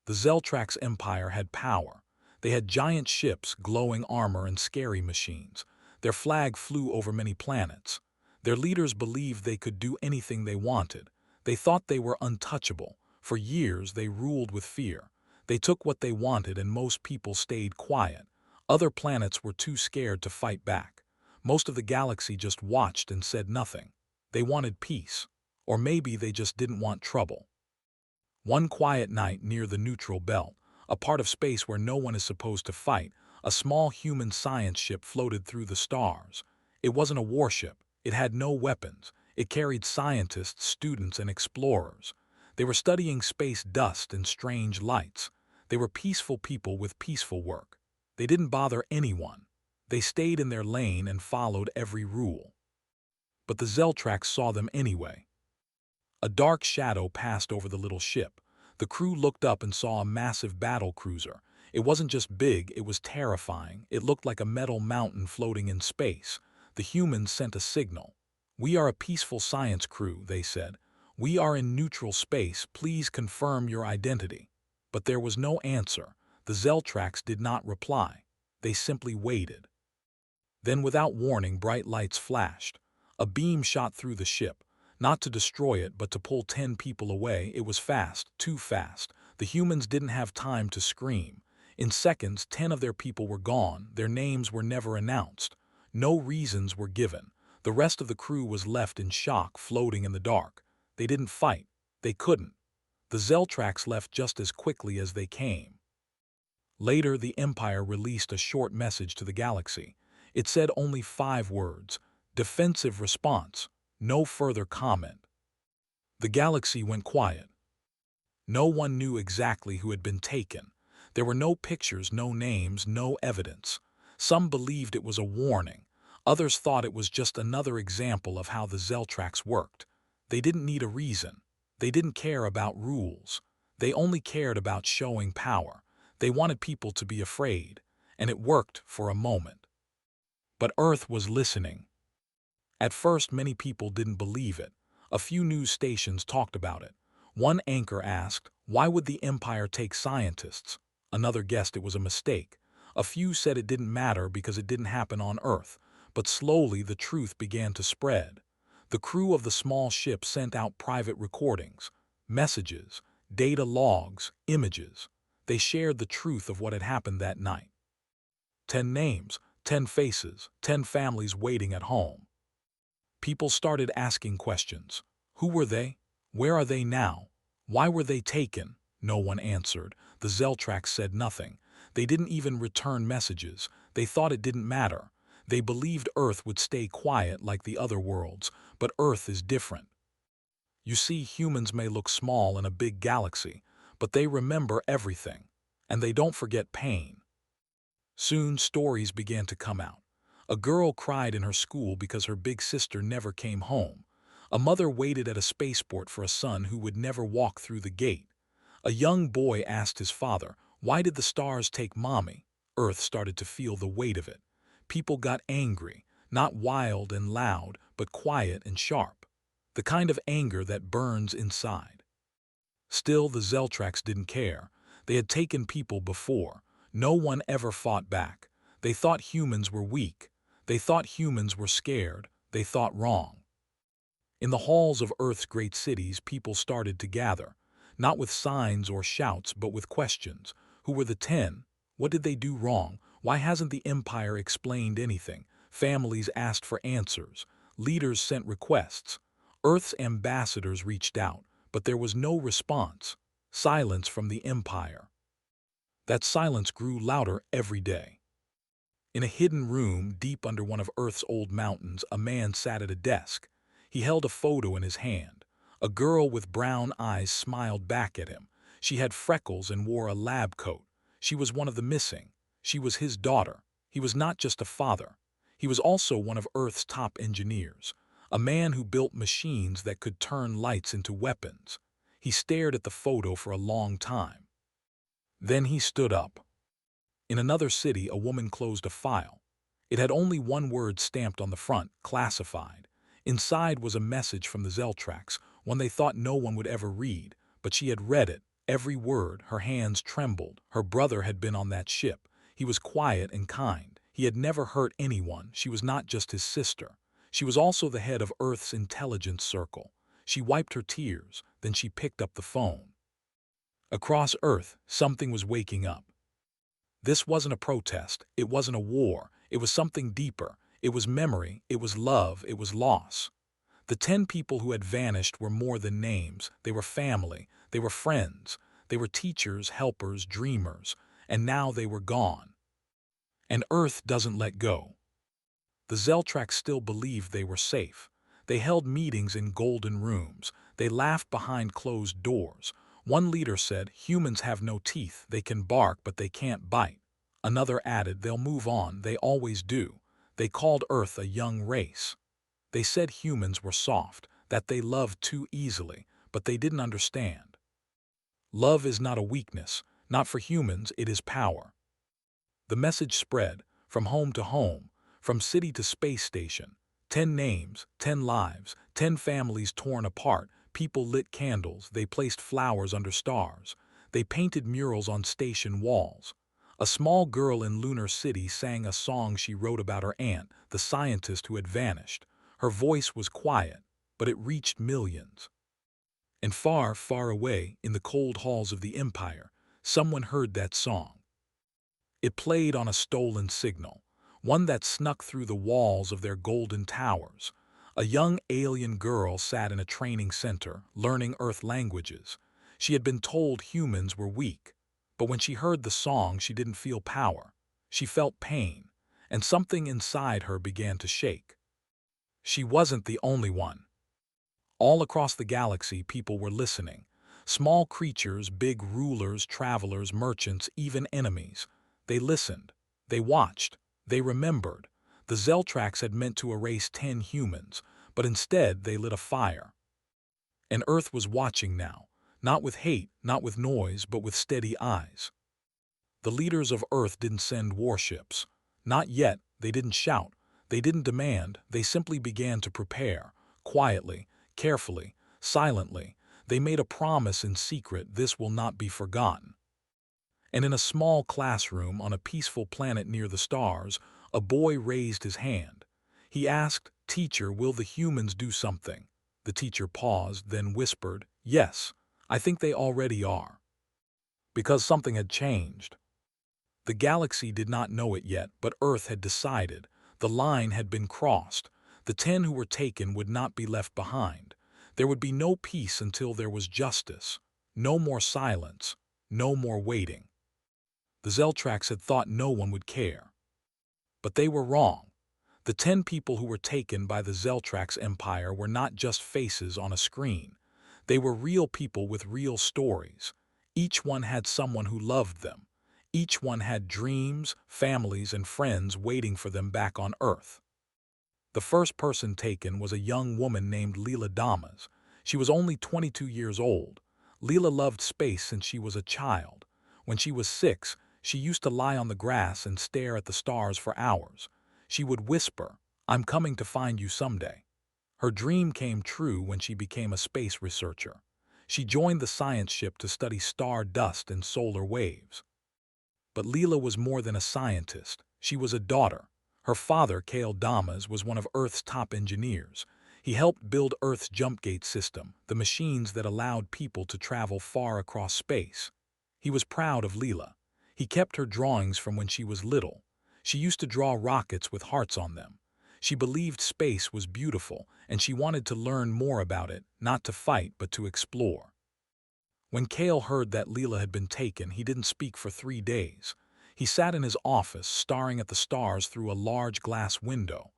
The Zeltrax Empire had power. They had giant ships, glowing armor, and scary machines. Their flag flew over many planets. Their leaders believed they could do anything they wanted. They thought they were untouchable. For years, they ruled with fear. They took what they wanted, and most people stayed quiet. Other planets were too scared to fight back. Most of the galaxy just watched and said nothing. They wanted peace. Or maybe they just didn't want trouble. One quiet night near the neutral belt, a part of space where no one is supposed to fight, a small human science ship floated through the stars. It wasn't a warship. It had no weapons. It carried scientists, students, and explorers. They were studying space dust and strange lights. They were peaceful people with peaceful work. They didn't bother anyone. They stayed in their lane and followed every rule. But the Zeltrax saw them anyway. A dark shadow passed over the little ship. The crew looked up and saw a massive battle cruiser. It wasn't just big, it was terrifying. It looked like a metal mountain floating in space. The humans sent a signal. "We are a peaceful science crew," they said. "We are in neutral space. Please confirm your identity." But there was no answer. The Zeltrax did not reply. They simply waited. Then, without warning, bright lights flashed. A beam shot through the ship. Not to destroy it, but to pull 10 people away. It was fast, too fast. The humans didn't have time to scream. In seconds, 10 of their people were gone. Their names were never announced. No reasons were given. The rest of the crew was left in shock, floating in the dark. They didn't fight. They couldn't. The Zeltrax left just as quickly as they came. Later, the Empire released a short message to the galaxy. It said only 5 words: defensive response. No further comment. The galaxy went quiet. No one knew exactly who had been taken. There were no pictures, no names, no evidence. Some believed it was a warning. Others thought it was just another example of how the Zeltrax worked. They didn't need a reason. They didn't care about rules. They only cared about showing power. They wanted people to be afraid. And it worked for a moment. But Earth was listening. At first, many people didn't believe it. A few news stations talked about it. One anchor asked, "Why would the Empire take scientists?" Another guessed it was a mistake. A few said it didn't matter because it didn't happen on Earth. But slowly the truth began to spread. The crew of the small ship sent out private recordings, messages, data logs, images. They shared the truth of what had happened that night. 10 names, 10 faces, 10 families waiting at home. People started asking questions. Who were they? Where are they now? Why were they taken? No one answered. The Zeltrax said nothing. They didn't even return messages. They thought it didn't matter. They believed Earth would stay quiet like the other worlds, but Earth is different. You see, humans may look small in a big galaxy, but they remember everything, and they don't forget pain. Soon, stories began to come out. A girl cried in her school because her big sister never came home. A mother waited at a spaceport for a son who would never walk through the gate. A young boy asked his father, "Why did the stars take Mommy?" Earth started to feel the weight of it. People got angry, not wild and loud, but quiet and sharp. The kind of anger that burns inside. Still, the Zeltrax didn't care. They had taken people before. No one ever fought back. They thought humans were weak. They thought humans were scared. They thought wrong. In the halls of Earth's great cities, people started to gather, not with signs or shouts, but with questions. Who were the 10? What did they do wrong? Why hasn't the Empire explained anything? Families asked for answers. Leaders sent requests. Earth's ambassadors reached out, but there was no response. Silence from the Empire. That silence grew louder every day. In a hidden room deep under one of Earth's old mountains, a man sat at a desk. He held a photo in his hand. A girl with brown eyes smiled back at him. She had freckles and wore a lab coat. She was one of the missing. She was his daughter. He was not just a father. He was also one of Earth's top engineers, a man who built machines that could turn lights into weapons. He stared at the photo for a long time. Then he stood up. In another city, a woman closed a file. It had only one word stamped on the front: classified. Inside was a message from the Zeltrax, one they thought no one would ever read, but she had read it, Every word, her hands trembled. Her brother had been on that ship. He was quiet and kind. He had never hurt anyone. She was not just his sister. She was also the head of Earth's intelligence circle. She wiped her tears, then she picked up the phone. Across Earth, something was waking up. This wasn't a protest. It wasn't a war. It was something deeper. It was memory. It was love. It was loss. The 10 people who had vanished were more than names. They were family. They were friends. They were teachers, helpers, dreamers. And now they were gone. And Earth doesn't let go. The Zeltrax still believed they were safe. They held meetings in golden rooms. They laughed behind closed doors. One leader said, "Humans have no teeth. They can bark, but they can't bite." Another added, "They'll move on. They always do." They called Earth a young race. They said humans were soft, that they loved too easily, but they didn't understand. Love is not a weakness. Not for humans, it is power. The message spread, from home to home, from city to space station. 10 names, 10 lives, 10 families torn apart. People lit candles. They placed flowers under stars. They painted murals on station walls. A small girl in Lunar City sang a song she wrote about her aunt, the scientist who had vanished. Her voice was quiet, but it reached millions. And far, far away, in the cold halls of the Empire, someone heard that song. It played on a stolen signal, one that snuck through the walls of their golden towers. A young alien girl sat in a training center, learning Earth languages. She had been told humans were weak, but when she heard the song, she didn't feel power. She felt pain, and something inside her began to shake. She wasn't the only one. All across the galaxy, people were listening. Small creatures, big rulers, travelers, merchants, even enemies. They listened. They watched. They remembered. The Zeltrax had meant to erase 10 humans, but instead they lit a fire. And Earth was watching now, not with hate, not with noise, but with steady eyes. The leaders of Earth didn't send warships. Not yet. They didn't shout. They didn't demand. They simply began to prepare, quietly, carefully, silently. They made a promise in secret: this will not be forgotten. And in a small classroom on a peaceful planet near the stars, a boy raised his hand. He asked, "Teacher, will the humans do something?" The teacher paused, then whispered, "Yes, I think they already are." Because something had changed. The galaxy did not know it yet, but Earth had decided. The line had been crossed. The 10 who were taken would not be left behind. There would be no peace until there was justice. No more silence. No more waiting. The Zeltrax had thought no one would care. But they were wrong. The 10 people who were taken by the Zeltrax Empire were not just faces on a screen. They were real people with real stories. Each one had someone who loved them. Each one had dreams, families, and friends waiting for them back on Earth. The first person taken was a young woman named Leela Damas. She was only 22 years old. Leela loved space since she was a child. When she was 6, she used to lie on the grass and stare at the stars for hours. She would whisper, "I'm coming to find you someday." Her dream came true when she became a space researcher. She joined the science ship to study star dust and solar waves. But Leela was more than a scientist. She was a daughter. Her father, Kale Damas, was one of Earth's top engineers. He helped build Earth's jump gate system, the machines that allowed people to travel far across space. He was proud of Leela. He kept her drawings from when she was little. She used to draw rockets with hearts on them. She believed space was beautiful, and she wanted to learn more about it, not to fight, but to explore. When Kale heard that Leela had been taken, he didn't speak for 3 days. He sat in his office, staring at the stars through a large glass window.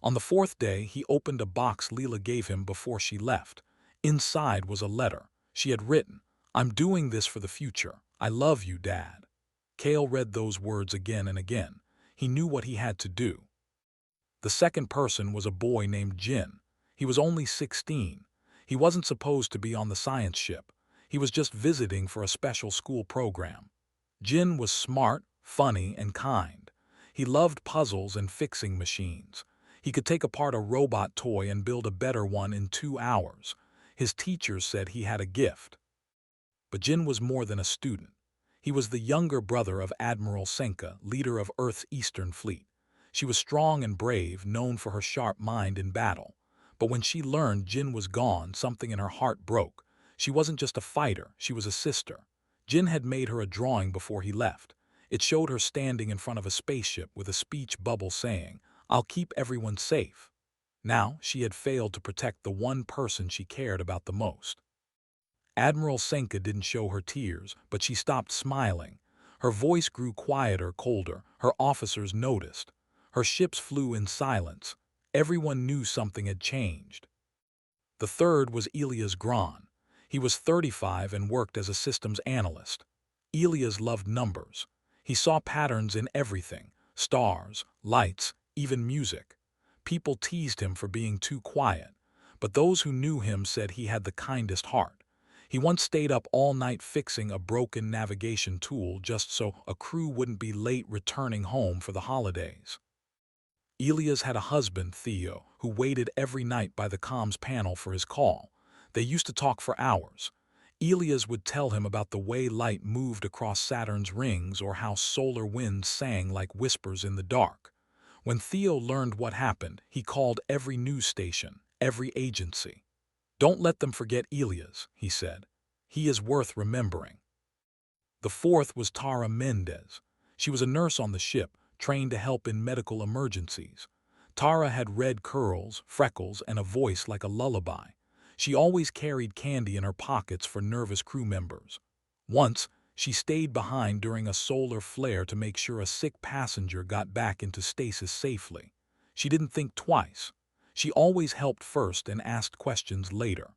On the 4th day, he opened a box Leela gave him before she left. Inside was a letter. She had written, "I'm doing this for the future. I love you, Dad." Kale read those words again and again. He knew what he had to do. The second person was a boy named Jin. He was only 16. He wasn't supposed to be on the science ship. He was just visiting for a special school program. Jin was smart, funny, and kind. He loved puzzles and fixing machines. He could take apart a robot toy and build a better one in 2 hours. His teachers said he had a gift. But Jin was more than a student. He was the younger brother of Admiral Senka, leader of Earth's Eastern Fleet. She was strong and brave, known for her sharp mind in battle. But when she learned Jin was gone, something in her heart broke. She wasn't just a fighter, she was a sister. Jin had made her a drawing before he left. It showed her standing in front of a spaceship with a speech bubble saying, "I'll keep everyone safe." Now she had failed to protect the one person she cared about the most. Admiral Senka didn't show her tears, but she stopped smiling. Her voice grew quieter, colder. Her officers noticed. Her ships flew in silence. Everyone knew something had changed. The third was Elias Gran. He was 35 and worked as a systems analyst. Elias loved numbers. He saw patterns in everything: stars, lights, even music. People teased him for being too quiet, but those who knew him said he had the kindest heart. He once stayed up all night fixing a broken navigation tool just so a crew wouldn't be late returning home for the holidays. Elias had a husband, Theo, who waited every night by the comms panel for his call. They used to talk for hours. Elias would tell him about the way light moved across Saturn's rings or how solar winds sang like whispers in the dark. When Theo learned what happened, he called every news station, every agency. "Don't let them forget Elias," he said. "He is worth remembering." The fourth was Tara Mendez. She was a nurse on the ship, trained to help in medical emergencies. Tara had red curls, freckles, and a voice like a lullaby. She always carried candy in her pockets for nervous crew members. Once, she stayed behind during a solar flare to make sure a sick passenger got back into stasis safely. She didn't think twice. She always helped first and asked questions later.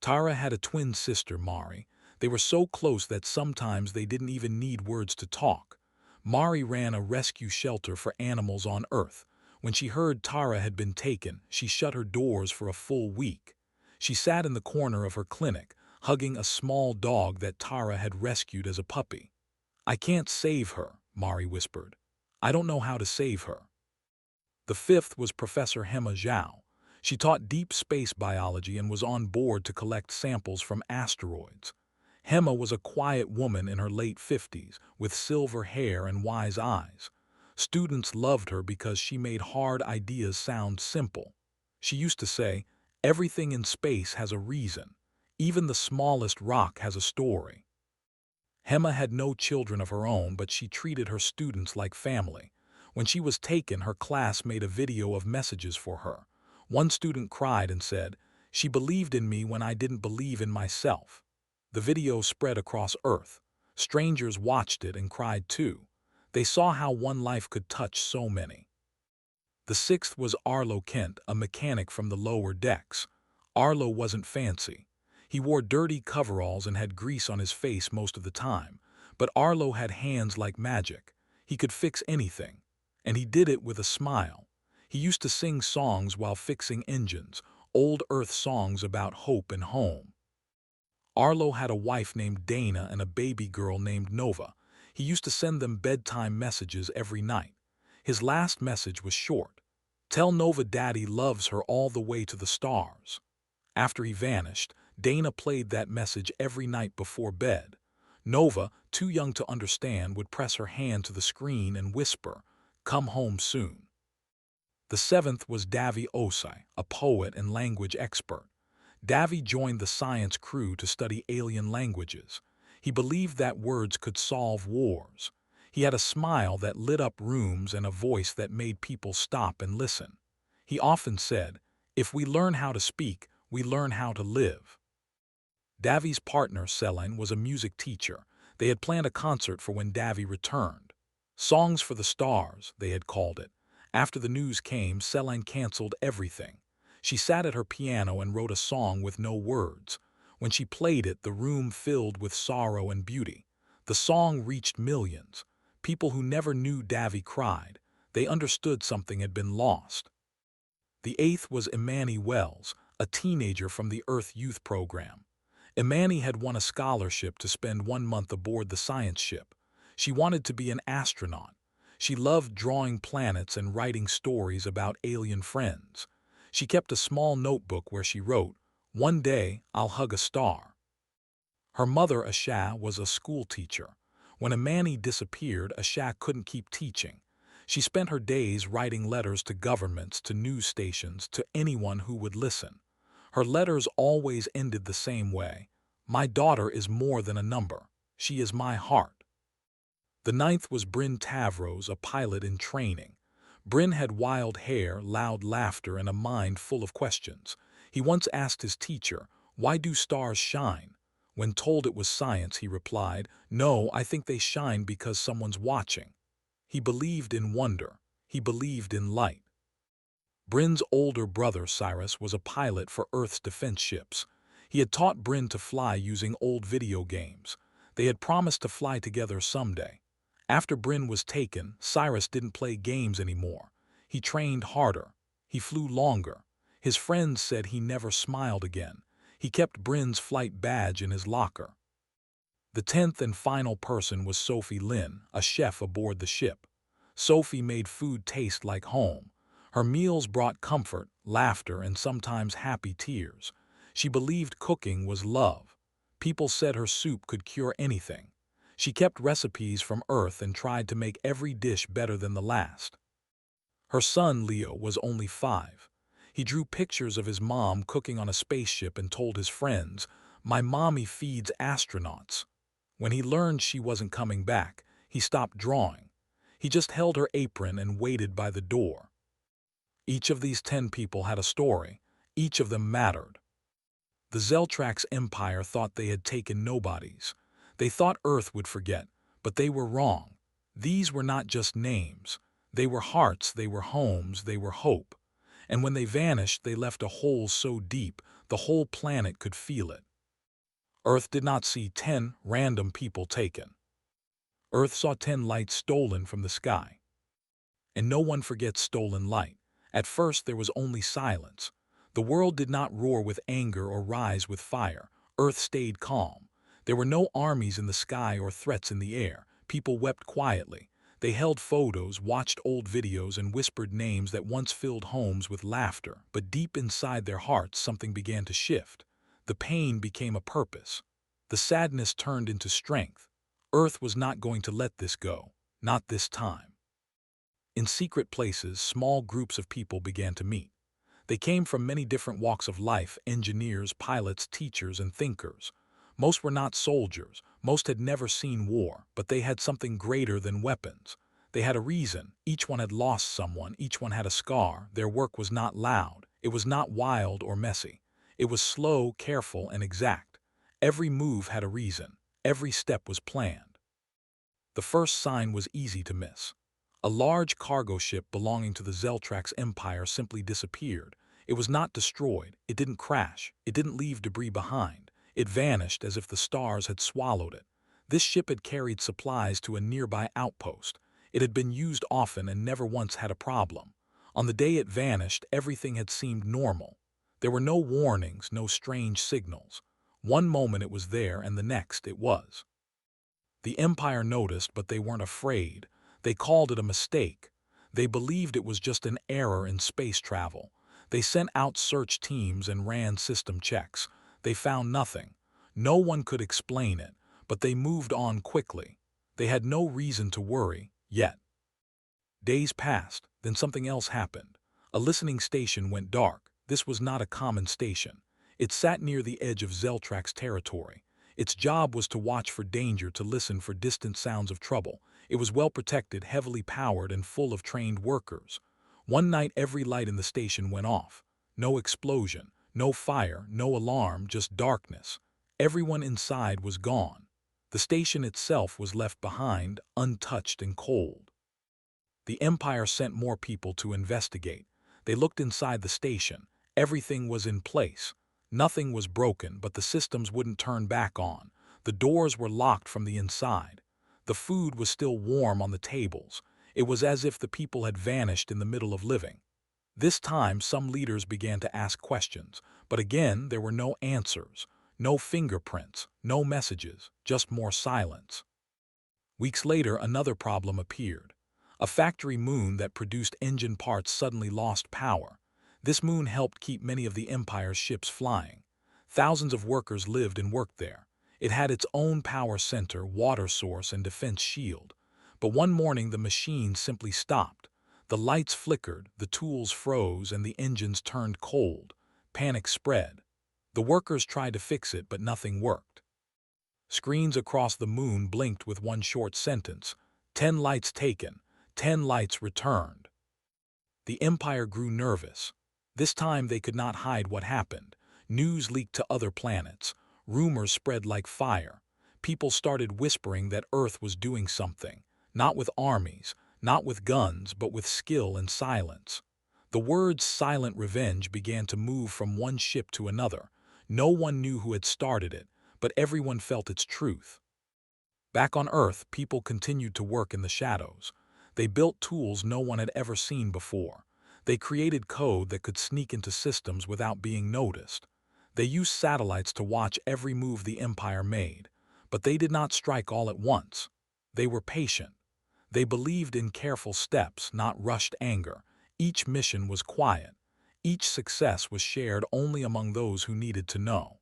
Tara had a twin sister, Mari. They were so close that sometimes they didn't even need words to talk. Mari ran a rescue shelter for animals on Earth. When she heard Tara had been taken, she shut her doors for a full week. She sat in the corner of her clinic, hugging a small dog that Tara had rescued as a puppy. "I can't save her," Mari whispered. "I don't know how to save her." The fifth was Professor Hema Zhao. She taught deep space biology and was on board to collect samples from asteroids. Hema was a quiet woman in her late 50s, with silver hair and wise eyes. Students loved her because she made hard ideas sound simple. She used to say, "Everything in space has a reason. Even the smallest rock has a story." Hema had no children of her own, but she treated her students like family. When she was taken, her class made a video of messages for her. One student cried and said, "She believed in me when I didn't believe in myself." The video spread across Earth. Strangers watched it and cried too. They saw how one life could touch so many. The sixth was Arlo Kent, a mechanic from the lower decks. Arlo wasn't fancy. He wore dirty coveralls and had grease on his face most of the time. But Arlo had hands like magic. He could fix anything. And he did it with a smile. He used to sing songs while fixing engines, old Earth songs about hope and home. Arlo had a wife named Dana and a baby girl named Nova. He used to send them bedtime messages every night. His last message was short: "Tell Nova Daddy loves her all the way to the stars." After he vanished, Dana played that message every night before bed. Nova, too young to understand, would press her hand to the screen and whisper, "Come home soon." The seventh was Davi Osai, a poet and language expert. Davi joined the science crew to study alien languages. He believed that words could solve wars. He had a smile that lit up rooms and a voice that made people stop and listen. He often said, "If we learn how to speak, we learn how to live." Davi's partner, Selene, was a music teacher. They had planned a concert for when Davi returned. "Songs for the Stars," they had called it. After the news came, Selene canceled everything. She sat at her piano and wrote a song with no words. When she played it, the room filled with sorrow and beauty. The song reached millions. People who never knew Davi cried. They understood something had been lost. The eighth was Imani Wells, a teenager from the Earth Youth Program. Imani had won a scholarship to spend 1 month aboard the science ship. She wanted to be an astronaut. She loved drawing planets and writing stories about alien friends. She kept a small notebook where she wrote, "One day, I'll hug a star." Her mother, Asha, was a school teacher. When a Manny disappeared, Asha couldn't keep teaching. She spent her days writing letters to governments, to news stations, to anyone who would listen. Her letters always ended the same way. My daughter is more than a number. She is my heart. The ninth was Bryn Tavros, a pilot in training. Bryn had wild hair, loud laughter, and a mind full of questions. He once asked his teacher, "Why do stars shine?" When told it was science, he replied, "No, I think they shine because someone's watching." He believed in wonder. He believed in light. Bryn's older brother, Cyrus, was a pilot for Earth's defense ships. He had taught Bryn to fly using old video games. They had promised to fly together someday. After Bryn was taken, Cyrus didn't play games anymore. He trained harder. He flew longer. His friends said he never smiled again. He kept Bryn's flight badge in his locker. The 10th and final person was Sophie Lynn, a chef aboard the ship. Sophie made food taste like home. Her meals brought comfort, laughter, and sometimes happy tears. She believed cooking was love. People said her soup could cure anything. She kept recipes from Earth and tried to make every dish better than the last. Her son, Leo, was only 5. He drew pictures of his mom cooking on a spaceship and told his friends, "My mommy feeds astronauts." When he learned she wasn't coming back, he stopped drawing. He just held her apron and waited by the door. Each of these 10 people had a story. Each of them mattered. The Zeltrax Empire thought they had taken nobodies. They thought Earth would forget, but they were wrong. These were not just names. They were hearts, they were homes, they were hope. And when they vanished, they left a hole so deep, the whole planet could feel it. Earth did not see 10 random people taken. Earth saw 10 lights stolen from the sky. And no one forgets stolen light. At first there was only silence. The world did not roar with anger or rise with fire. Earth stayed calm. There were no armies in the sky or threats in the air. People wept quietly. They held photos, watched old videos, and whispered names that once filled homes with laughter. But deep inside their hearts, something began to shift. The pain became a purpose. The sadness turned into strength. Earth was not going to let this go. Not this time. In secret places, small groups of people began to meet. They came from many different walks of life: engineers, pilots, teachers, and thinkers. Most were not soldiers. Most had never seen war, but they had something greater than weapons. They had a reason. Each one had lost someone. Each one had a scar. Their work was not loud. It was not wild or messy. It was slow, careful, and exact. Every move had a reason. Every step was planned. The first sign was easy to miss. A large cargo ship belonging to the Zeltrax Empire simply disappeared. It was not destroyed. It didn't crash. It didn't leave debris behind. It vanished as if the stars had swallowed it. This ship had carried supplies to a nearby outpost. It had been used often and never once had a problem. On the day it vanished, everything had seemed normal. There were no warnings, no strange signals. One moment it was there, and the next it was. The Empire noticed, but they weren't afraid. They called it a mistake. They believed it was just an error in space travel. They sent out search teams and ran system checks. They found nothing. No one could explain it, but they moved on quickly. They had no reason to worry, yet. Days passed, then something else happened. A listening station went dark. This was not a common station. It sat near the edge of Zeltrax territory. Its job was to watch for danger, to listen for distant sounds of trouble. It was well protected, heavily powered, and full of trained workers. One night, every light in the station went off. No explosion, no fire, no alarm, just darkness. Everyone inside was gone. The station itself was left behind, untouched and cold. The Empire sent more people to investigate. They looked inside the station. Everything was in place. Nothing was broken, but the systems wouldn't turn back on. The doors were locked from the inside. The food was still warm on the tables. It was as if the people had vanished in the middle of living. This time, some leaders began to ask questions, but again there were no answers, no fingerprints, no messages, just more silence. Weeks later, another problem appeared. A factory moon that produced engine parts suddenly lost power. This moon helped keep many of the Empire's ships flying. Thousands of workers lived and worked there. It had its own power center, water source, and defense shield. But one morning the machine simply stopped. The lights flickered, the tools froze, and the engines turned cold. Panic spread. The workers tried to fix it, but nothing worked. Screens across the moon blinked with one short sentence: 10 lights taken, 10 lights returned. The Empire grew nervous. This time they could not hide what happened. News leaked to other planets. Rumors spread like fire. People started whispering that Earth was doing something, not with armies, not with guns, but with skill and silence. The words silent revenge began to move from one ship to another. No one knew who had started it, but everyone felt its truth. Back on Earth, people continued to work in the shadows. They built tools no one had ever seen before. They created code that could sneak into systems without being noticed. They used satellites to watch every move the Empire made. But they did not strike all at once. They were patient. They believed in careful steps, not rushed anger. Each mission was quiet. Each success was shared only among those who needed to know.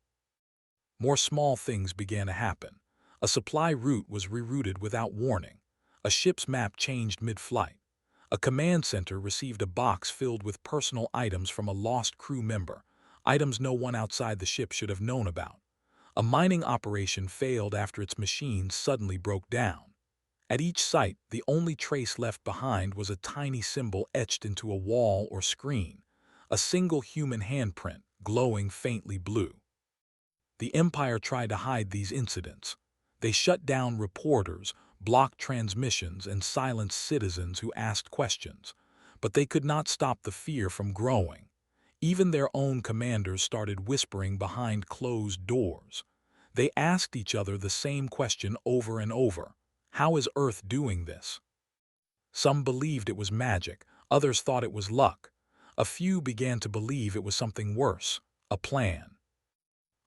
More small things began to happen. A supply route was rerouted without warning. A ship's map changed mid-flight. A command center received a box filled with personal items from a lost crew member, items no one outside the ship should have known about. A mining operation failed after its machines suddenly broke down. At each site, the only trace left behind was a tiny symbol etched into a wall or screen, a single human handprint, glowing faintly blue. The Empire tried to hide these incidents. They shut down reporters, blocked transmissions, and silenced citizens who asked questions. But they could not stop the fear from growing. Even their own commanders started whispering behind closed doors. They asked each other the same question over and over: how is Earth doing this? Some believed it was magic, others thought it was luck. A few began to believe it was something worse, a plan.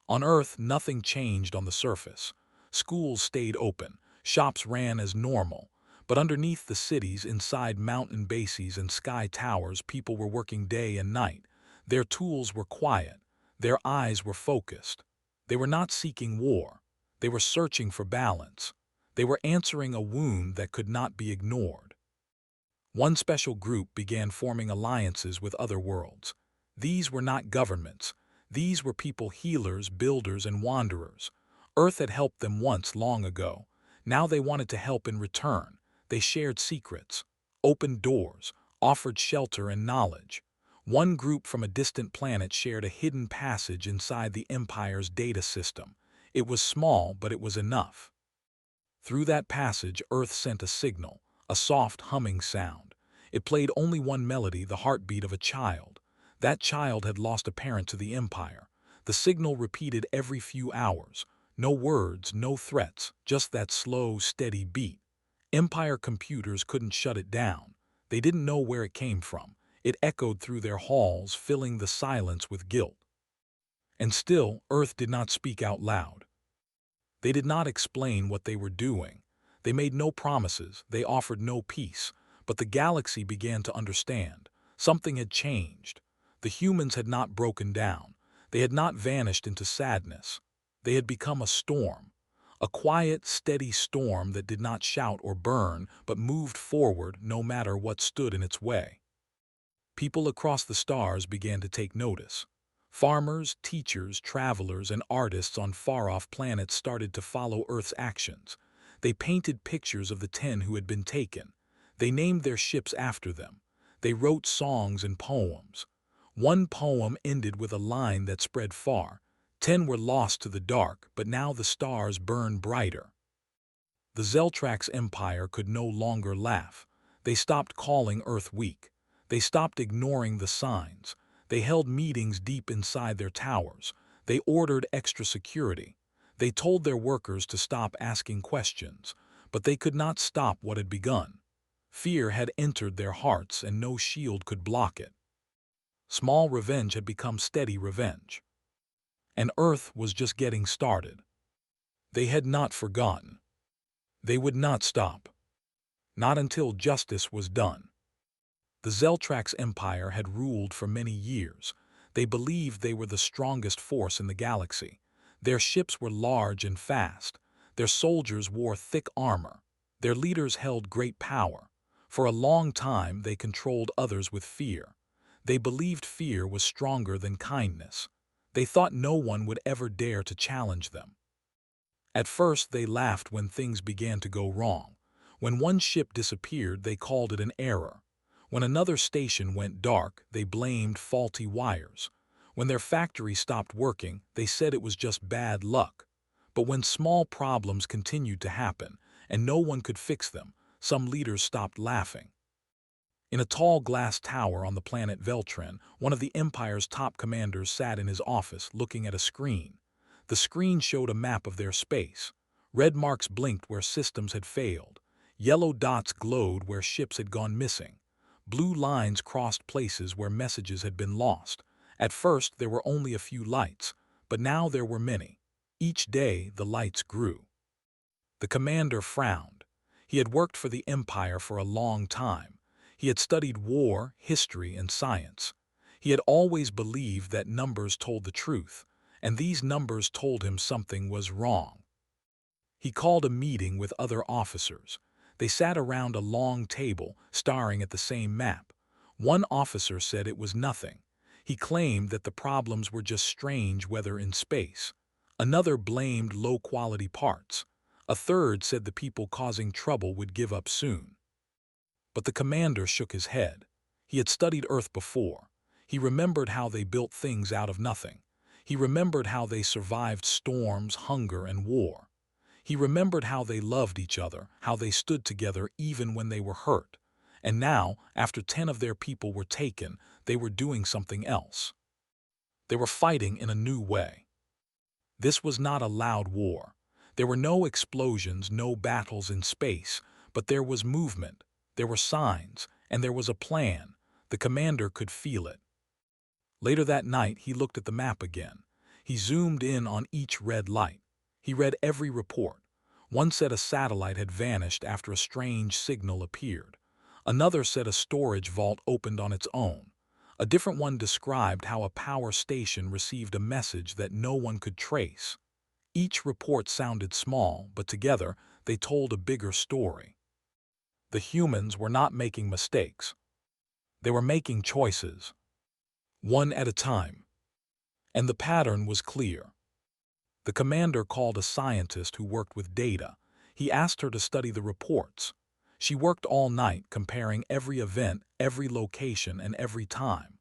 On Earth, nothing changed on the surface. Schools stayed open, shops ran as normal, but underneath the cities, inside mountain bases and sky towers, people were working day and night. Their tools were quiet. Their eyes were focused. They were not seeking war. They were searching for balance. They were answering a wound that could not be ignored. One special group began forming alliances with other worlds. These were not governments. These were people, healers, builders, and wanderers. Earth had helped them once long ago. Now they wanted to help in return. They shared secrets, opened doors, offered shelter and knowledge. One group from a distant planet shared a hidden passage inside the Empire's data system. It was small, but it was enough. Through that passage, Earth sent a signal, a soft humming sound. It played only one melody, the heartbeat of a child. That child had lost a parent to the Empire. The signal repeated every few hours. No words, no threats, just that slow, steady beat. Empire computers couldn't shut it down. They didn't know where it came from. It echoed through their halls, filling the silence with guilt. And still, Earth did not speak out loud. They did not explain what they were doing. They made no promises. They offered no peace. But the galaxy began to understand. Something had changed. The humans had not broken down. They had not vanished into sadness. They had become a storm. A quiet, steady storm that did not shout or burn, but moved forward no matter what stood in its way. People across the stars began to take notice. Farmers, teachers, travelers, and artists on far-off planets started to follow Earth's actions. They painted pictures of the 10 who had been taken. They named their ships after them. They wrote songs and poems. One poem ended with a line that spread far. 10 were lost to the dark, but now the stars burn brighter. The Zeltrax Empire could no longer laugh. They stopped calling Earth weak. They stopped ignoring the signs. They held meetings deep inside their towers. They ordered extra security. They told their workers to stop asking questions, but they could not stop what had begun. Fear had entered their hearts, and no shield could block it. Small revenge had become steady revenge. And Earth was just getting started. They had not forgotten. They would not stop. Not until justice was done. The Zeltrax Empire had ruled for many years. They believed they were the strongest force in the galaxy. Their ships were large and fast. Their soldiers wore thick armor. Their leaders held great power. For a long time they controlled others with fear. They believed fear was stronger than kindness. They thought no one would ever dare to challenge them. At first they laughed when things began to go wrong. When one ship disappeared, they called it an error. When another station went dark, they blamed faulty wires. When their factory stopped working, they said it was just bad luck. But when small problems continued to happen, and no one could fix them, some leaders stopped laughing. In a tall glass tower on the planet Veltrin, one of the Empire's top commanders sat in his office looking at a screen. The screen showed a map of their space. Red marks blinked where systems had failed. Yellow dots glowed where ships had gone missing. Blue lines crossed places where messages had been lost. At first, there were only a few lights, but now there were many. Each day, the lights grew. The commander frowned. He had worked for the Empire for a long time. He had studied war, history, and science. He had always believed that numbers told the truth, and these numbers told him something was wrong. He called a meeting with other officers. They sat around a long table, staring at the same map. One officer said it was nothing. He claimed that the problems were just strange weather in space. Another blamed low-quality parts. A third said the people causing trouble would give up soon. But the commander shook his head. He had studied Earth before. He remembered how they built things out of nothing. He remembered how they survived storms, hunger, and war. He remembered how they loved each other, how they stood together even when they were hurt. And now, after 10 of their people were taken, they were doing something else. They were fighting in a new way. This was not a loud war. There were no explosions, no battles in space, but there was movement. There were signs, and there was a plan. The commander could feel it. Later that night, he looked at the map again. He zoomed in on each red light. He read every report. One said a satellite had vanished after a strange signal appeared. Another said a storage vault opened on its own. A different one described how a power station received a message that no one could trace. Each report sounded small, but together they told a bigger story. The humans were not making mistakes. They were making choices, one at a time. And the pattern was clear. The commander called a scientist who worked with data. He asked her to study the reports. She worked all night comparing every event, every location, and every time.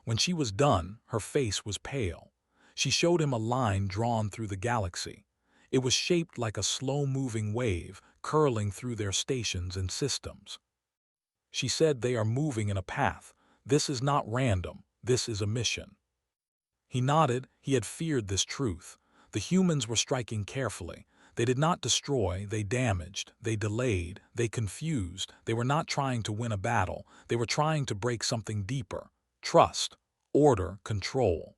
When she was done, her face was pale. She showed him a line drawn through the galaxy. It was shaped like a slow-moving wave, curling through their stations and systems. She said, "They are moving in a path. This is not random. This is a mission." He nodded. He had feared this truth. The humans were striking carefully. They did not destroy, they damaged, they delayed, they confused. They were not trying to win a battle. They were trying to break something deeper: trust, order, control.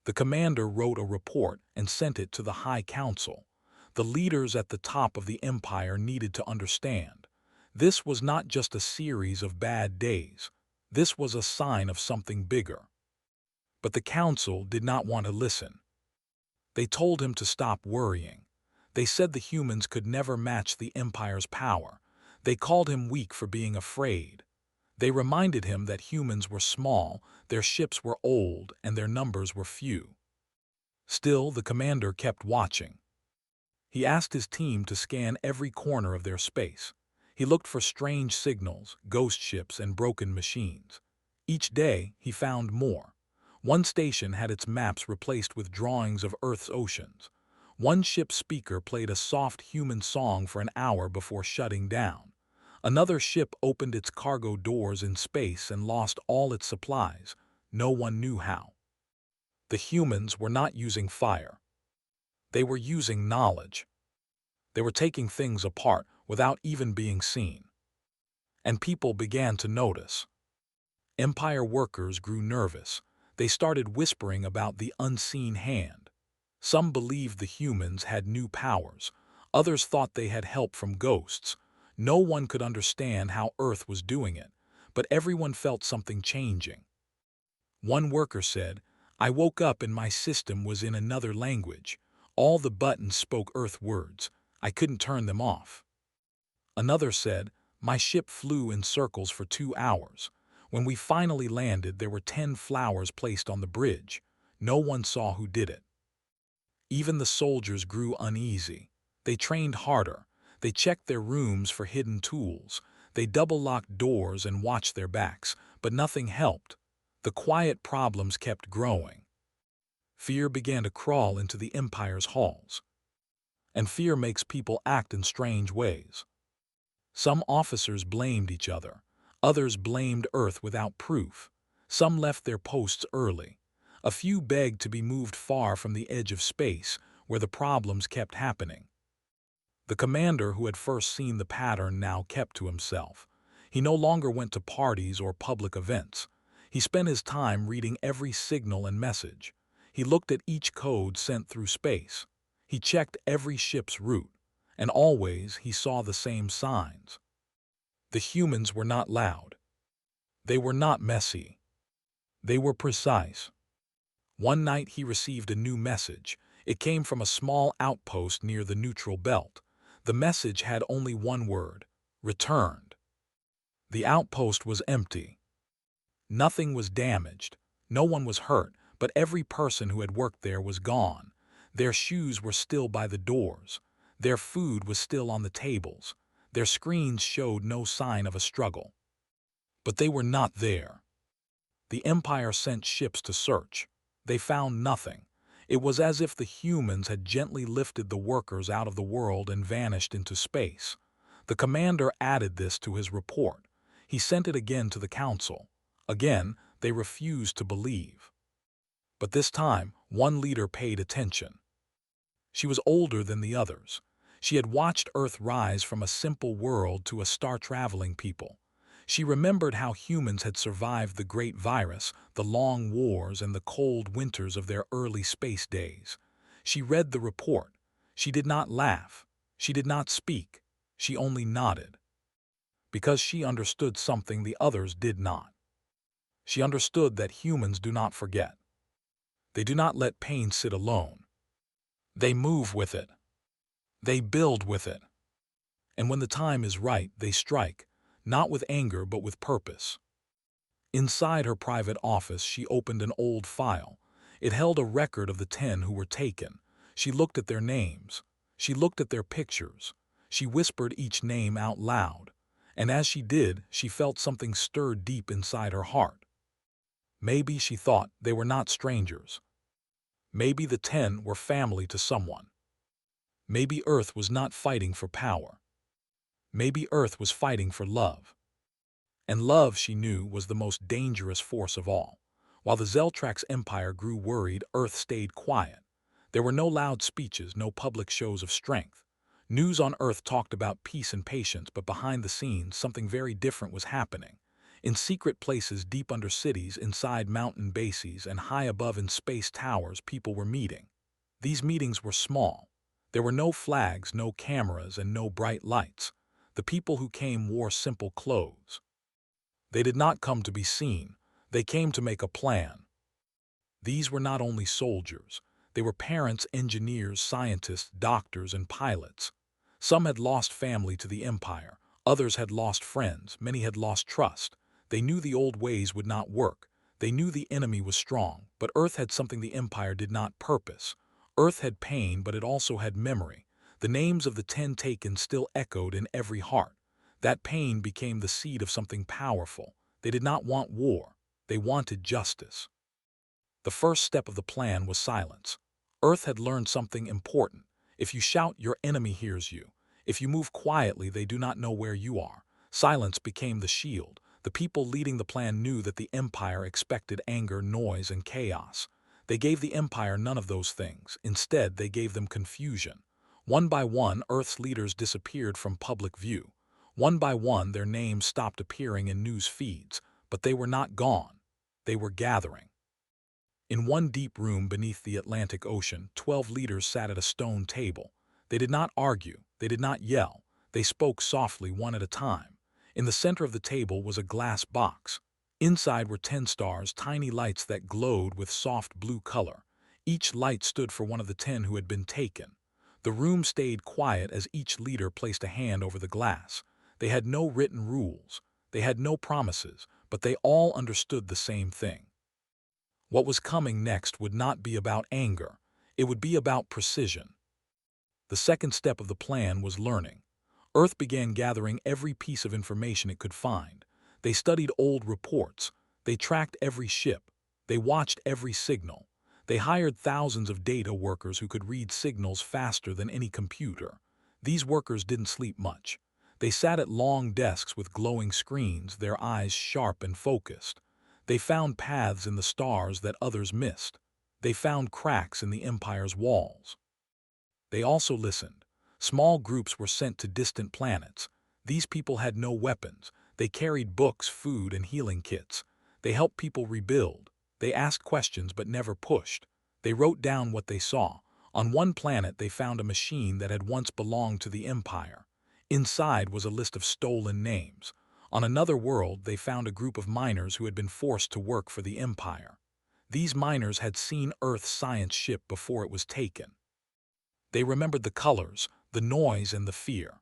The commander wrote a report and sent it to the High Council. The leaders at the top of the Empire needed to understand. This was not just a series of bad days. This was a sign of something bigger. But the council did not want to listen. They told him to stop worrying. They said the humans could never match the Empire's power. They called him weak for being afraid. They reminded him that humans were small, their ships were old, and their numbers were few. Still, the commander kept watching. He asked his team to scan every corner of their space. He looked for strange signals, ghost ships, and broken machines. Each day, he found more. One station had its maps replaced with drawings of Earth's oceans. One ship's speaker played a soft human song for an hour before shutting down. Another ship opened its cargo doors in space and lost all its supplies. No one knew how. The humans were not using fire. They were using knowledge. They were taking things apart without even being seen. And people began to notice. Empire workers grew nervous. They started whispering about the unseen hand. Some believed the humans had new powers. Others thought they had help from ghosts. No one could understand how Earth was doing it, but everyone felt something changing. One worker said, I woke up and my system was in another language. All the buttons spoke Earth words. I couldn't turn them off. Another said, my ship flew in circles for 2 hours. When we finally landed, there were 10 flowers placed on the bridge. No one saw who did it. Even the soldiers grew uneasy. They trained harder. They checked their rooms for hidden tools. They double-locked doors and watched their backs, but nothing helped. The quiet problems kept growing. Fear began to crawl into the Empire's halls. And fear makes people act in strange ways. Some officers blamed each other. Others blamed Earth without proof. Some left their posts early. A few begged to be moved far from the edge of space, where the problems kept happening. The commander who had first seen the pattern now kept to himself. He no longer went to parties or public events. He spent his time reading every signal and message. He looked at each code sent through space. He checked every ship's route, and always he saw the same signs. The humans were not loud. They were not messy. They were precise. One night he received a new message. It came from a small outpost near the neutral belt. The message had only one word: returned. The outpost was empty. Nothing was damaged. No one was hurt, but every person who had worked there was gone. Their shoes were still by the doors. Their food was still on the tables. Their screens showed no sign of a struggle. But they were not there. The Empire sent ships to search. They found nothing. It was as if the humans had gently lifted the workers out of the world and vanished into space. The commander added this to his report. He sent it again to the council. Again, they refused to believe. But this time, one leader paid attention. She was older than the others. She had watched Earth rise from a simple world to a star-traveling people. She remembered how humans had survived the great virus, the long wars, and the cold winters of their early space days. She read the report. She did not laugh. She did not speak. She only nodded. Because she understood something the others did not. She understood that humans do not forget. They do not let pain sit alone. They move with it. They build with it. And when the time is right, they strike, not with anger but with purpose. Inside her private office, she opened an old file. It held a record of the 10 who were taken. She looked at their names. She looked at their pictures. She whispered each name out loud. And as she did, she felt something stir deep inside her heart. Maybe, she thought, they were not strangers. Maybe the 10 were family to someone. Maybe Earth was not fighting for power. Maybe Earth was fighting for love. And love, she knew, was the most dangerous force of all. While the Zeltrax Empire grew worried, Earth stayed quiet. There were no loud speeches, no public shows of strength. News on Earth talked about peace and patience, but behind the scenes, something very different was happening. In secret places deep under cities, inside mountain bases, and high above in space towers, people were meeting. These meetings were small. There were no flags, no cameras, and no bright lights. The people who came wore simple clothes. They did not come to be seen. They came to make a plan. These were not only soldiers. They were parents, engineers, scientists, doctors, and pilots. Some had lost family to the Empire. Others had lost friends. Many had lost trust. They knew the old ways would not work. They knew the enemy was strong, but Earth had something the Empire did not: purpose. Earth had pain, but it also had memory. The names of the 10 taken still echoed in every heart. That pain became the seed of something powerful. They did not want war. They wanted justice. The first step of the plan was silence. Earth had learned something important. If you shout, your enemy hears you. If you move quietly, they do not know where you are. Silence became the shield. The people leading the plan knew that the Empire expected anger, noise, and chaos. They gave the Empire none of those things. Instead, they gave them confusion. One by one, Earth's leaders disappeared from public view. One by one, their names stopped appearing in news feeds. But they were not gone. They were gathering. In one deep room beneath the Atlantic Ocean, 12 leaders sat at a stone table. They did not argue. They did not yell. They spoke softly, one at a time. In the center of the table was a glass box. Inside were 10 stars, tiny lights that glowed with soft blue color. Each light stood for one of the 10 who had been taken. The room stayed quiet as each leader placed a hand over the glass. They had no written rules. They had no promises, but they all understood the same thing. What was coming next would not be about anger. It would be about precision. The second step of the plan was learning. Earth began gathering every piece of information it could find. They studied old reports. They tracked every ship. They watched every signal. They hired thousands of data workers who could read signals faster than any computer. These workers didn't sleep much. They sat at long desks with glowing screens, their eyes sharp and focused. They found paths in the stars that others missed. They found cracks in the Empire's walls. They also listened. Small groups were sent to distant planets. These people had no weapons. They carried books, food, and healing kits. They helped people rebuild. They asked questions but never pushed. They wrote down what they saw. On one planet, they found a machine that had once belonged to the Empire. Inside was a list of stolen names. On another world, they found a group of miners who had been forced to work for the Empire. These miners had seen Earth's science ship before it was taken. They remembered the colors, the noise, and the fear.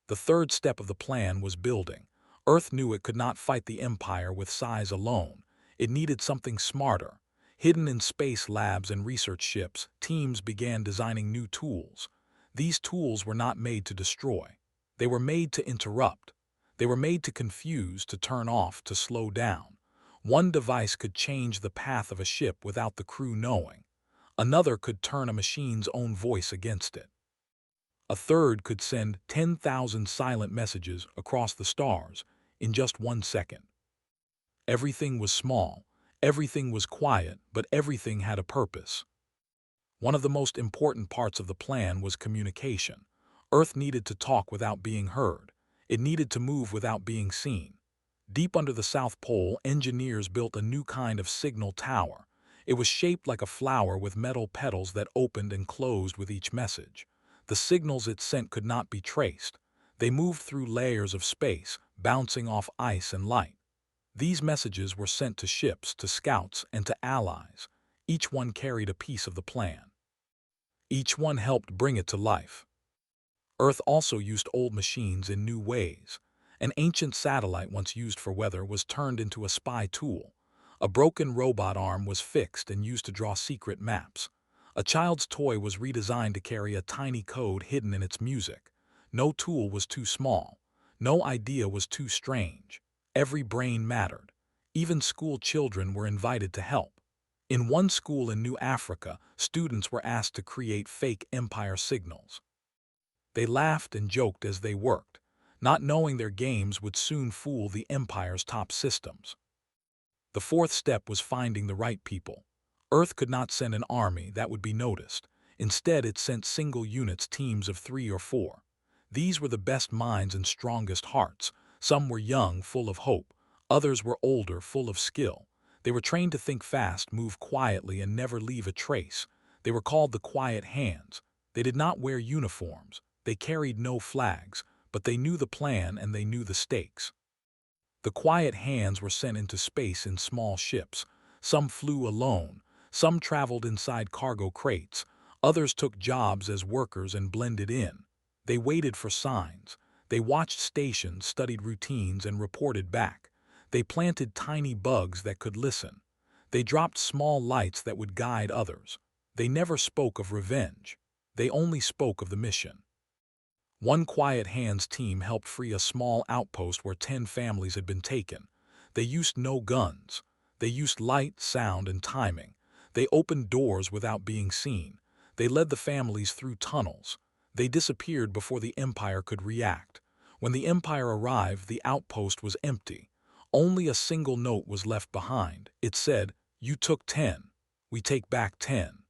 The third step of the plan was building. Earth knew it could not fight the Empire with size alone. It needed something smarter. Hidden in space labs and research ships, teams began designing new tools. These tools were not made to destroy. They were made to interrupt. They were made to confuse, to turn off, to slow down. One device could change the path of a ship without the crew knowing. Another could turn a machine's own voice against it. A third could send 10,000 silent messages across the stars in just 1 second. Everything was small, everything was quiet, but everything had a purpose. One of the most important parts of the plan was communication. Earth needed to talk without being heard. It needed to move without being seen. Deep under the South Pole, engineers built a new kind of signal tower. It was shaped like a flower with metal petals that opened and closed with each message. The signals it sent could not be traced. They moved through layers of space, bouncing off ice and light. These messages were sent to ships, to scouts, and to allies. Each one carried a piece of the plan. Each one helped bring it to life. Earth also used old machines in new ways. An ancient satellite once used for weather was turned into a spy tool. A broken robot arm was fixed and used to draw secret maps. A child's toy was redesigned to carry a tiny code hidden in its music. No tool was too small. No idea was too strange. Every brain mattered. Even school children were invited to help. In one school in New Africa, students were asked to create fake Empire signals. They laughed and joked as they worked, not knowing their games would soon fool the Empire's top systems. The fourth step was finding the right people. Earth could not send an army that would be noticed. Instead, it sent single units, teams of 3 or 4. These were the best minds and strongest hearts. Some were young, full of hope. Others were older, full of skill. They were trained to think fast, move quietly, and never leave a trace. They were called the Quiet Hands. They did not wear uniforms. They carried no flags, but they knew the plan and they knew the stakes. The Quiet Hands were sent into space in small ships. Some flew alone. Some traveled inside cargo crates. Others took jobs as workers and blended in. They waited for signs. They watched stations, studied routines, and reported back. They planted tiny bugs that could listen. They dropped small lights that would guide others. They never spoke of revenge. They only spoke of the mission. One Quiet Hands team helped free a small outpost where 10 families had been taken. They used no guns. They used light, sound, and timing. They opened doors without being seen. They led the families through tunnels. They disappeared before the Empire could react. When the Empire arrived, the outpost was empty. Only a single note was left behind. It said, "You took 10. We take back 10."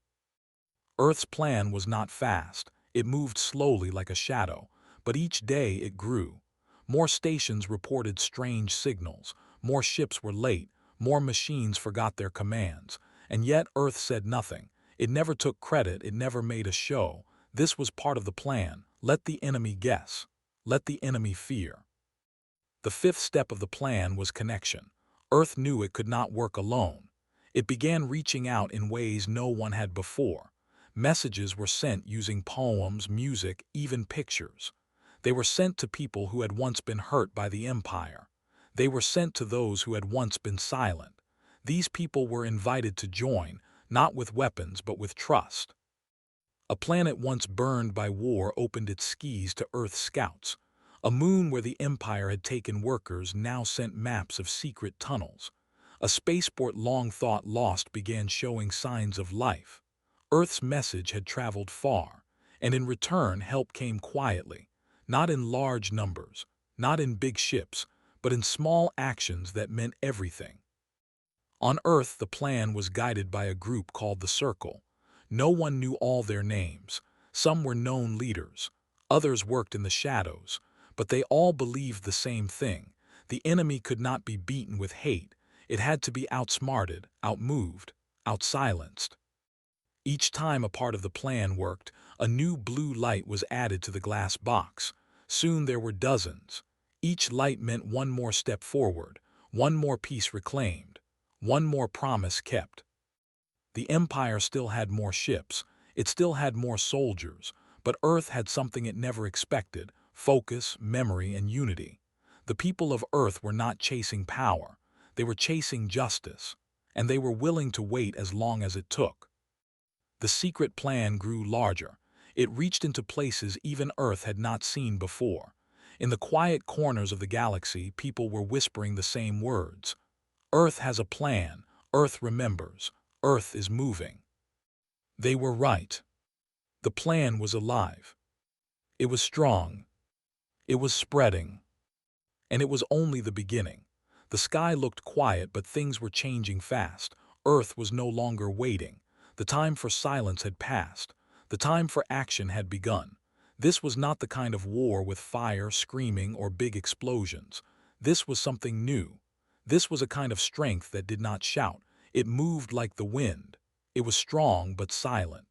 Earth's plan was not fast. It moved slowly like a shadow, but each day it grew. More stations reported strange signals. More ships were late. More machines forgot their commands. And yet Earth said nothing. It never took credit. It never made a show. This was part of the plan. Let the enemy guess. Let the enemy fear. The fifth step of the plan was connection. Earth knew it could not work alone. It began reaching out in ways no one had before. Messages were sent using poems, music, even pictures. They were sent to people who had once been hurt by the Empire. They were sent to those who had once been silent. These people were invited to join, not with weapons but with trust. A planet once burned by war opened its skies to Earth's scouts. A moon where the Empire had taken workers now sent maps of secret tunnels. A spaceport long thought lost began showing signs of life. Earth's message had traveled far, and in return help came quietly, not in large numbers, not in big ships, but in small actions that meant everything. On Earth, the plan was guided by a group called the Circle. No one knew all their names. Some were known leaders. Others worked in the shadows. But they all believed the same thing. The enemy could not be beaten with hate. It had to be outsmarted, outmoved, outsilenced. Each time a part of the plan worked, a new blue light was added to the glass box. Soon there were dozens. Each light meant one more step forward, one more piece reclaimed, one more promise kept. The Empire still had more ships, it still had more soldiers, but Earth had something it never expected: focus, memory, and unity. The people of Earth were not chasing power, they were chasing justice, and they were willing to wait as long as it took. The secret plan grew larger. It reached into places even Earth had not seen before. In the quiet corners of the galaxy, people were whispering the same words. Earth has a plan, Earth remembers, Earth is moving. They were right. The plan was alive. It was strong. It was spreading. And it was only the beginning. The sky looked quiet, but things were changing fast. Earth was no longer waiting. The time for silence had passed. The time for action had begun. This was not the kind of war with fire, screaming, or big explosions. This was something new. This was a kind of strength that did not shout. It moved like the wind. It was strong but silent.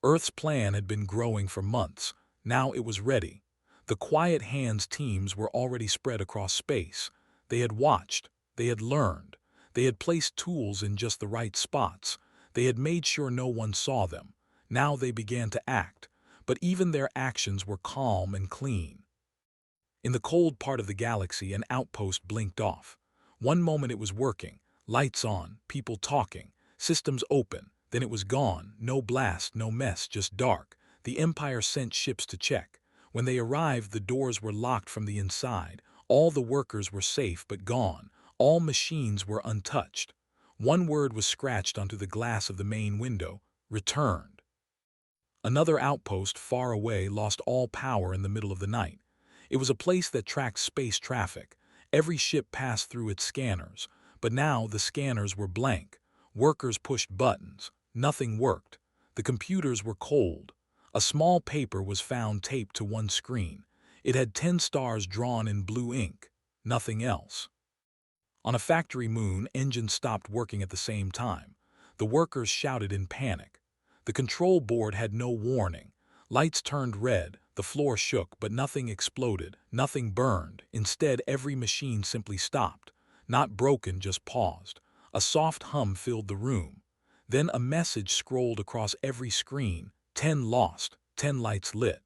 Earth's plan had been growing for months. Now it was ready. The Quiet Hands teams were already spread across space. They had watched. They had learned. They had placed tools in just the right spots. They had made sure no one saw them. Now they began to act. But even their actions were calm and clean. In the cold part of the galaxy, an outpost blinked off. One moment it was working, lights on, people talking, systems open. Then it was gone, no blast, no mess, just dark. The Empire sent ships to check. When they arrived, the doors were locked from the inside. All the workers were safe but gone. All machines were untouched. One word was scratched onto the glass of the main window: returned. Another outpost far away lost all power in the middle of the night. It was a place that tracked space traffic. Every ship passed through its scanners, but now the scanners were blank. Workers pushed buttons. Nothing worked. The computers were cold. A small paper was found taped to one screen. It had 10 stars drawn in blue ink. Nothing else. On a factory moon, engines stopped working at the same time. The workers shouted in panic. The control board had no warning. Lights turned red, the floor shook, but nothing exploded, nothing burned. Instead, every machine simply stopped. Not broken, just paused. A soft hum filled the room. Then a message scrolled across every screen: 10 lost, 10 lights lit.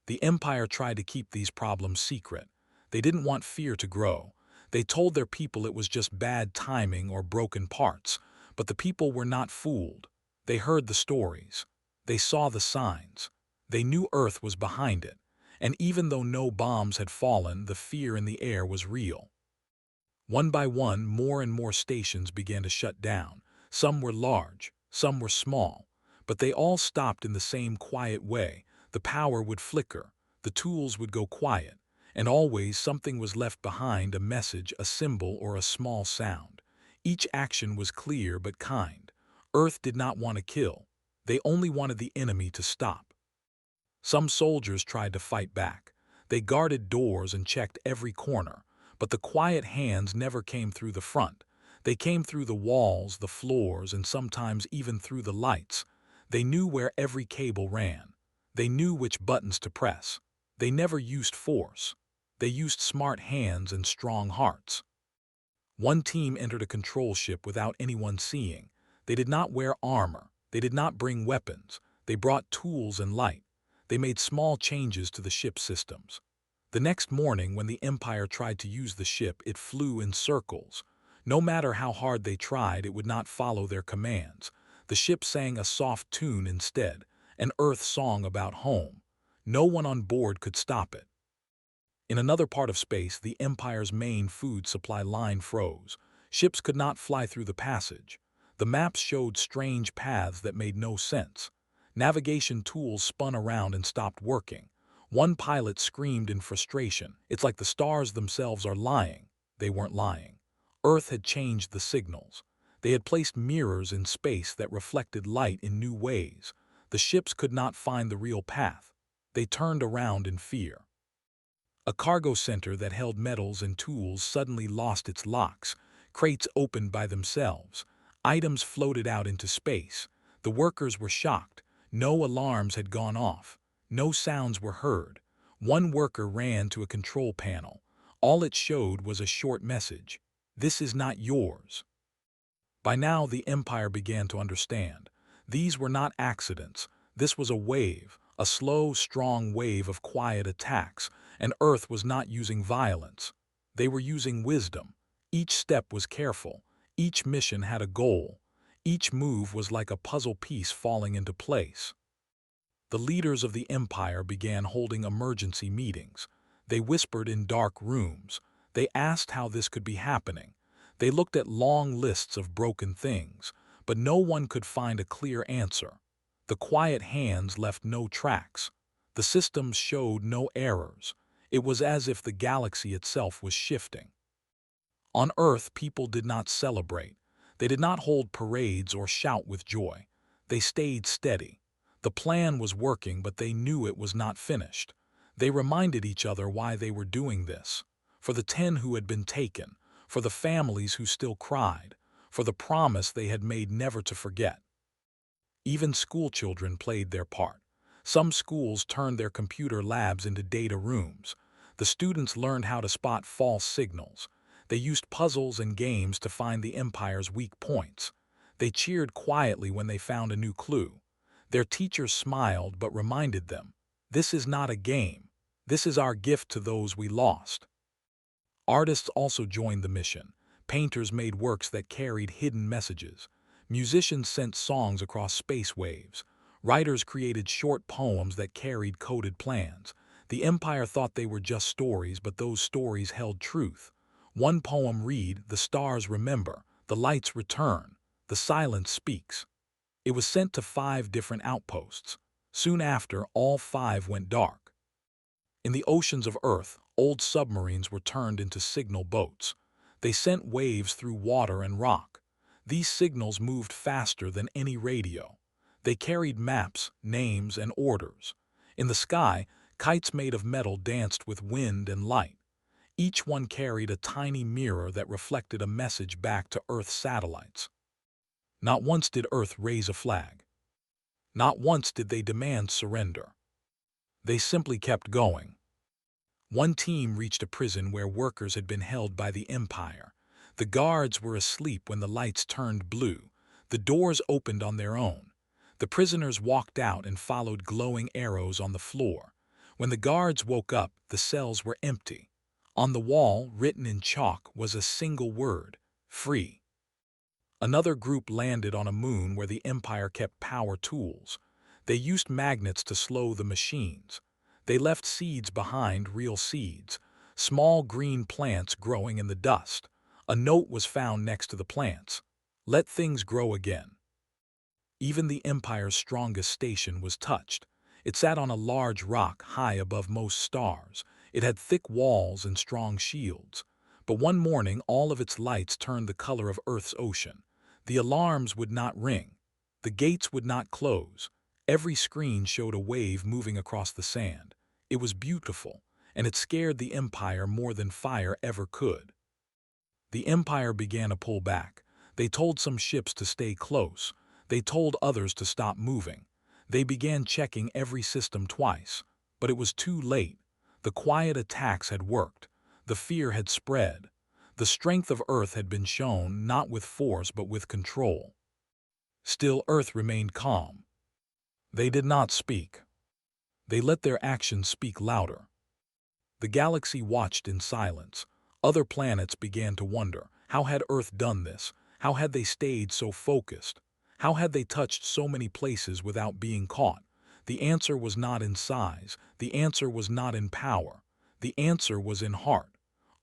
The Empire tried to keep these problems secret. They didn't want fear to grow. They told their people it was just bad timing or broken parts. But the people were not fooled. They heard the stories. They saw the signs. They knew Earth was behind it. And even though no bombs had fallen, the fear in the air was real. One by one, more and more stations began to shut down. Some were large, some were small, but they all stopped in the same quiet way. The power would flicker, the tools would go quiet, and always something was left behind: a message, a symbol, or a small sound. Each action was clear but kind. Earth did not want to kill. They only wanted the enemy to stop. Some soldiers tried to fight back. They guarded doors and checked every corner, but the Quiet Hands never came through the front. They came through the walls, the floors, and sometimes even through the lights. They knew where every cable ran. They knew which buttons to press. They never used force. They used smart hands and strong hearts. One team entered a control ship without anyone seeing. They did not wear armor. They did not bring weapons. They brought tools and light. They made small changes to the ship's systems. The next morning, when the Empire tried to use the ship, it flew in circles. No matter how hard they tried, it would not follow their commands. The ship sang a soft tune instead, an Earth song about home. No one on board could stop it. In another part of space, the Empire's main food supply line froze. Ships could not fly through the passage. The maps showed strange paths that made no sense. Navigation tools spun around and stopped working. One pilot screamed in frustration. "It's like the stars themselves are lying." They weren't lying. Earth had changed the signals. They had placed mirrors in space that reflected light in new ways. The ships could not find the real path. They turned around in fear. A cargo center that held metals and tools suddenly lost its locks. Crates opened by themselves. Items floated out into space. The workers were shocked. No alarms had gone off. No sounds were heard. One worker ran to a control panel. All it showed was a short message: "This is not yours." By now, the Empire began to understand. These were not accidents. This was a wave, a slow, strong wave of quiet attacks, and Earth was not using violence. They were using wisdom. Each step was careful. Each mission had a goal. Each move was like a puzzle piece falling into place. The leaders of the Empire began holding emergency meetings. They whispered in dark rooms. They asked how this could be happening. They looked at long lists of broken things, but no one could find a clear answer. The quiet hands left no tracks. The systems showed no errors. It was as if the galaxy itself was shifting. On Earth, people did not celebrate. They did not hold parades or shout with joy. They stayed steady. The plan was working, but they knew it was not finished. They reminded each other why they were doing this. For the 10 who had been taken, for the families who still cried, for the promise they had made never to forget. Even school children played their part. Some schools turned their computer labs into data rooms. The students learned how to spot false signals. They used puzzles and games to find the Empire's weak points. They cheered quietly when they found a new clue. Their teachers smiled but reminded them, "This is not a game. This is our gift to those we lost." Artists also joined the mission. Painters made works that carried hidden messages. Musicians sent songs across space waves. Writers created short poems that carried coded plans. The Empire thought they were just stories, but those stories held truth. One poem read, "The stars remember, the lights return, the silence speaks." It was sent to 5 different outposts. Soon after, all 5 went dark. In the oceans of Earth, old submarines were turned into signal boats. They sent waves through water and rock. These signals moved faster than any radio. They carried maps, names, and orders. In the sky, kites made of metal danced with wind and light. Each one carried a tiny mirror that reflected a message back to Earth's satellites. Not once did Earth raise a flag. Not once did they demand surrender. They simply kept going. One team reached a prison where workers had been held by the Empire. The guards were asleep when the lights turned blue. The doors opened on their own. The prisoners walked out and followed glowing arrows on the floor. When the guards woke up, the cells were empty. On the wall, written in chalk, was a single word: free. Another group landed on a moon where the Empire kept power tools. They used magnets to slow the machines. They left seeds behind, real seeds, small green plants growing in the dust. A note was found next to the plants: "Let things grow again." Even the Empire's strongest station was touched. It sat on a large rock high above most stars. It had thick walls and strong shields. But one morning, all of its lights turned the color of Earth's ocean. The alarms would not ring. The gates would not close. Every screen showed a wave moving across the sand. It was beautiful, and it scared the Empire more than fire ever could. The Empire began to pull back. They told some ships to stay close. They told others to stop moving. They began checking every system twice. But it was too late. The quiet attacks had worked. The fear had spread. The strength of Earth had been shown not with force but with control. Still, Earth remained calm. They did not speak. They let their actions speak louder. The galaxy watched in silence. Other planets began to wonder, how had Earth done this? How had they stayed so focused? How had they touched so many places without being caught? The answer was not in size. The answer was not in power. The answer was in heart.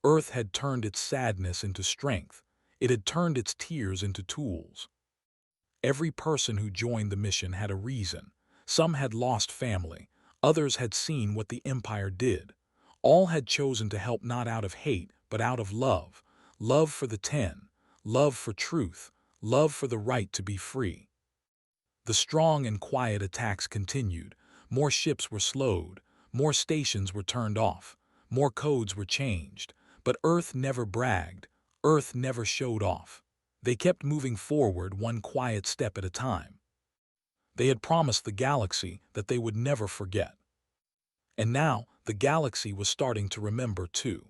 Earth had turned its sadness into strength. It had turned its tears into tools. Every person who joined the mission had a reason. Some had lost family. Others had seen what the Empire did. All had chosen to help not out of hate, but out of love. Love for the 10. Love for truth. Love for the right to be free. The strong and quiet attacks continued. More ships were slowed. More stations were turned off. More codes were changed. But Earth never bragged. Earth never showed off. They kept moving forward one quiet step at a time. They had promised the galaxy that they would never forget. And now, the galaxy was starting to remember too.